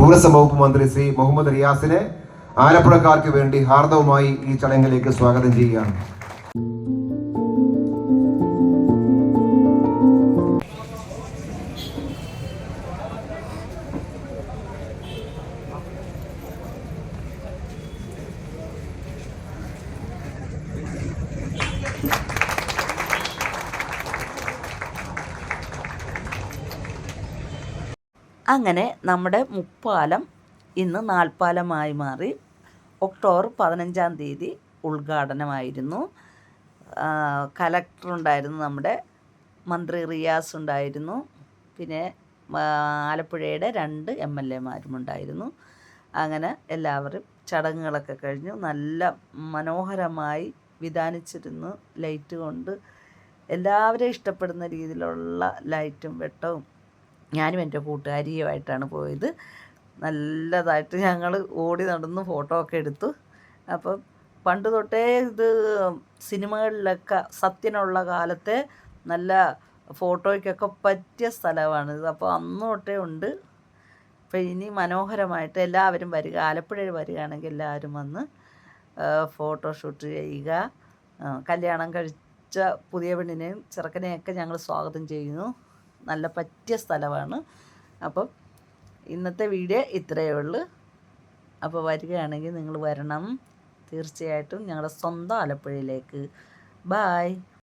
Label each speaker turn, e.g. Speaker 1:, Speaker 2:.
Speaker 1: Tourism വകുപ്പ് മന്ത്രി ശ്രീ മുഹമ്മദ് റിയാസിനെ ആലപ്പുഴക്കാർക്ക് വേണ്ടി ഹാർദവമായി ഈ ചടങ്ങിലേക്ക് സ്വാഗതം ചെയ്യുകയാണ്.
Speaker 2: അങ്ങനെ നമ്മുടെ മുപ്പാലം ഇന്ന് 4 പാലമായി മാറി. ഒക്ടോബർ 15-ാം തീയതി ഉദ്ഘാടനമായിരുന്നു. കലക്ടറുണ്ടായിരുന്നു, നമ്മുടെ മന്ത്രി റിയാസ് ഉണ്ടായിരുന്നു, പിന്നെ ആലപ്പുഴയുടെ 2 MLA-മാരും ഉണ്ടായിരുന്നു. അങ്ങനെ എല്ലാവരും ചടങ്ങുകളൊക്കെ കഴിഞ്ഞു. നല്ല മനോഹരമായി വിധാനിച്ചിരുന്നു. ലൈറ്റ് കൊണ്ട് എല്ലാവരെയും ഇഷ്ടപ്പെടുന്ന രീതിയിലുള്ള ലൈറ്റും വെട്ടവും. ഞാനും എൻ്റെ കൂട്ടുകാരിയുമായിട്ടാണ് പോയത്. നല്ലതായിട്ട് ഞങ്ങൾ ഓടി നടന്ന് ഫോട്ടോ ഒക്കെ എടുത്തു. അപ്പം പണ്ട് തൊട്ടേ ഇത് സിനിമകളിലൊക്കെ സത്യനുള്ള കാലത്തെ നല്ല ഫോട്ടോയ്ക്കൊക്കെ പറ്റിയ സ്ഥലമാണിത്. അപ്പോൾ അന്ന് തൊട്ടേ ഉണ്ട്. അപ്പോൾ ഇനി മനോഹരമായിട്ട് എല്ലാവരും വരിക, ആലപ്പുഴയിൽ വരികയാണെങ്കിൽ എല്ലാവരും വന്ന് ഫോട്ടോഷൂട്ട് ചെയ്യുക. കല്യാണം കഴിച്ച പുതിയ പെണ്ണിനെയും ചെറുക്കനെയൊക്കെ ഞങ്ങൾ സ്വാഗതം ചെയ്യുന്നു. നല്ല പറ്റിയ സ്ഥലമാണ്. അപ്പം ഇന്നത്തെ വീഡിയോ ഇത്രയേ ഉള്ളൂ. അപ്പോൾ വരികയാണെങ്കിൽ നിങ്ങൾ വരണം തീർച്ചയായിട്ടും ഞങ്ങളുടെ സ്വന്തം ആലപ്പുഴയിലേക്ക്. ബായ്.